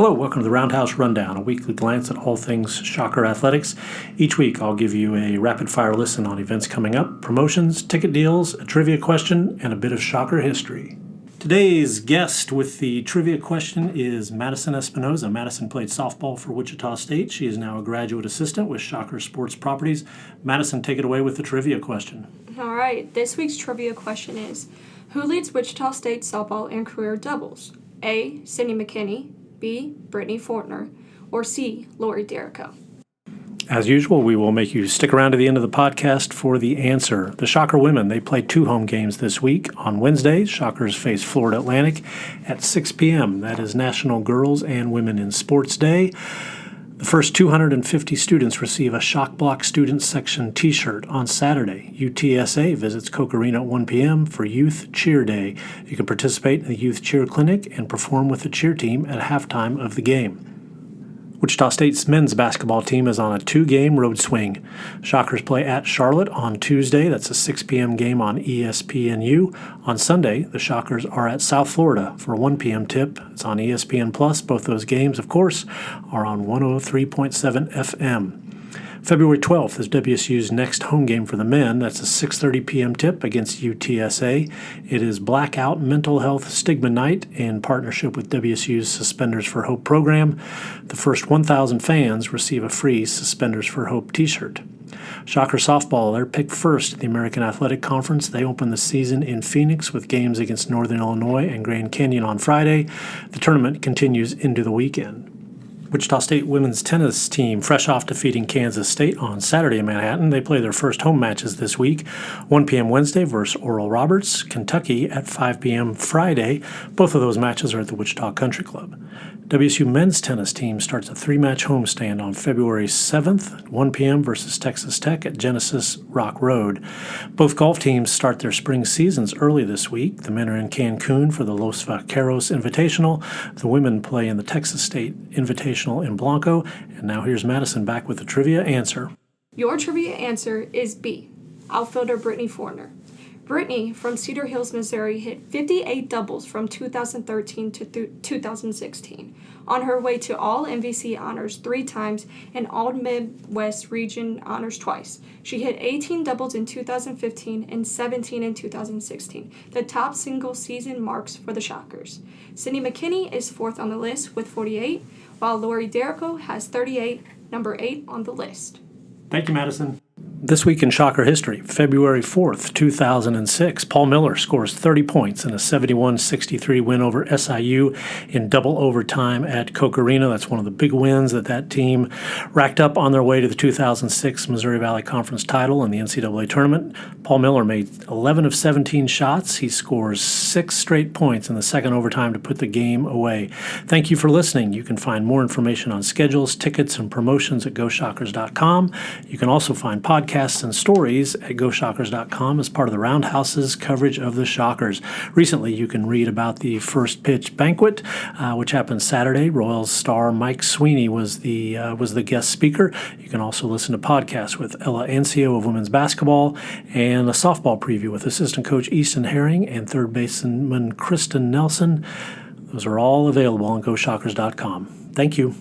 Hello, welcome to the Roundhouse Rundown, a weekly glance at all things Shocker athletics. Each week I'll give you a rapid-fire listen on events coming up, promotions, ticket deals, a trivia question, and a bit of Shocker history. Today's guest with the trivia question is Madyson Espinosa. Madyson played softball for Wichita State. She is now a graduate assistant with Shocker Sports Properties. Madyson, take it away with the trivia question. All right, this week's trivia question is, who leads Wichita State softball in career doubles? A. Cindy McKinney, B. Brittany Fortner, or C. Lori Derrico? As usual, we will make you stick around to the end of the podcast for the answer. The Shocker women, they played 2 home games this week. On Wednesday, Shockers face Florida Atlantic at 6 p.m. That is National Girls and Women in Sports Day. The first 250 students receive a Shock Block Student Section t-shirt on Saturday. UTSA visits Koch Arena at 1 p.m. for Youth Cheer Day. You can participate in the Youth Cheer Clinic and perform with the cheer team at halftime of the game. Wichita State's men's basketball team is on a 2-game road swing. Shockers play at Charlotte on Tuesday. That's a 6 p.m. game on ESPNU. On Sunday, the Shockers are at South Florida for a 1 p.m. tip. It's on ESPN+. Both those games, of course, are on 103.7 FM. February 12th is WSU's next home game for the men. That's a 6:30 p.m. tip against UTSA. It is Blackout Mental Health Stigma Night in partnership with WSU's Suspenders for Hope program. The first 1,000 fans receive a free Suspenders for Hope t-shirt. Shocker softball, they're picked first at the American Athletic Conference. They open the season in Phoenix with games against Northern Illinois and Grand Canyon on Friday. The tournament continues into the weekend. Wichita State women's tennis team, fresh off defeating Kansas State on Saturday in Manhattan. They play their first home matches this week, 1 p.m. Wednesday versus Oral Roberts, Kentucky at 5 p.m. Friday. Both of those matches are at the Wichita Country Club. WSU men's tennis team starts a 3-match homestand on February 7th, 1 p.m. versus Texas Tech at Genesis Rock Road. Both golf teams start their spring seasons early this week. The men are in Cancun for the Los Vaqueros Invitational. The women play in the Texas State Invitational in Blanco. And now here's Madyson back with the trivia answer. Your trivia answer is B. Outfielder Brittany Fortner. Brittany from Cedar Hills, Missouri hit 58 doubles from 2013 to 2016 on her way to all MVC honors 3 times and all Midwest region honors twice. She hit 18 doubles in 2015 and 17 in 2016, the top single season marks for the Shockers. Cindy McKinney is 4th on the list with 48, while Lori Derrico has 38, number 8 on the list. Thank you, Madyson. This week in Shocker history, February 4th, 2006, Paul Miller scores 30 points in a 71-63 win over SIU in double overtime at Koch Arena. That's one of the big wins that team racked up on their way to the 2006 Missouri Valley Conference title in the NCAA tournament. Paul Miller made 11 of 17 shots. He scores 6 straight points in the second overtime to put the game away. Thank you for listening. You can find more information on schedules, tickets, and promotions at GoShockers.com. You can also find podcasts and stories at GoShockers.com as part of the Roundhouse's coverage of the Shockers. Recently, you can read about the first pitch banquet, which happened Saturday. Royals star Mike Sweeney was the guest speaker. You can also listen to podcasts with Ella Ancio of women's basketball and a softball preview with assistant coach Easton Herring and third baseman Kristen Nelson. Those are all available on GoShockers.com. Thank you.